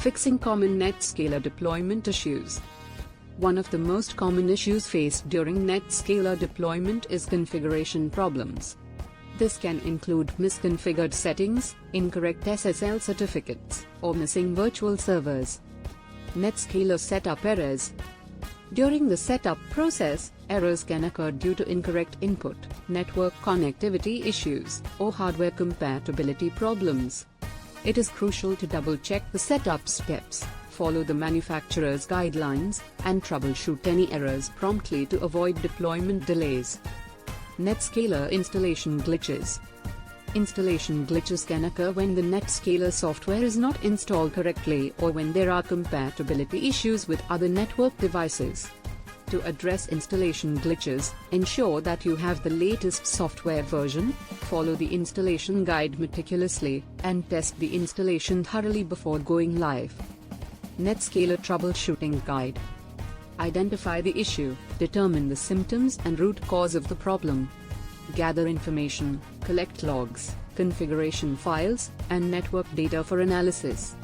Fixing common NetScaler deployment issues. One of the most common issues faced during NetScaler deployment is configuration problems. This can include misconfigured settings, incorrect SSL certificates, or missing virtual servers. NetScaler setup errors. During the setup process, errors can occur due to incorrect input, network connectivity issues, or hardware compatibility problems. It is crucial to double-check the setup steps, follow the manufacturer's guidelines, and troubleshoot any errors promptly to avoid deployment delays. NetScaler installation glitches. Installation glitches can occur when the NetScaler software is not installed correctly or when there are compatibility issues with other network devices. To address installation glitches, ensure that you have the latest software version, follow the installation guide meticulously, and test the installation thoroughly before going live. NetScaler Troubleshooting Guide. Identify the issue, determine the symptoms and root cause of the problem. Gather information, collect logs, configuration files, and network data for analysis.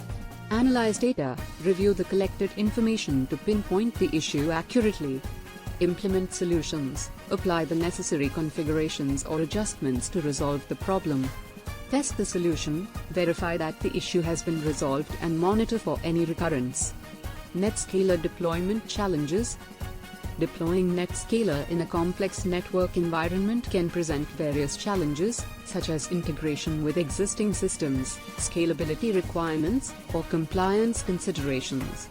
Analyze data, review the collected information to pinpoint the issue accurately. Implement solutions, apply the necessary configurations or adjustments to resolve the problem. Test the solution, verify that the issue has been resolved and monitor for any recurrence. NetScaler deployment challenges. Deploying NetScaler in a complex network environment can present various challenges, such as integration with existing systems, scalability requirements, or compliance considerations.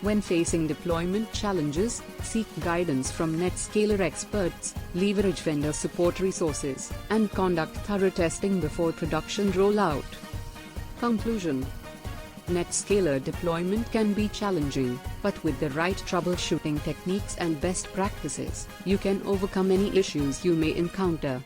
When facing deployment challenges, seek guidance from NetScaler experts, leverage vendor support resources, and conduct thorough testing before production rollout. Conclusion. NetScaler deployment can be challenging, but with the right troubleshooting techniques and best practices, you can overcome any issues you may encounter.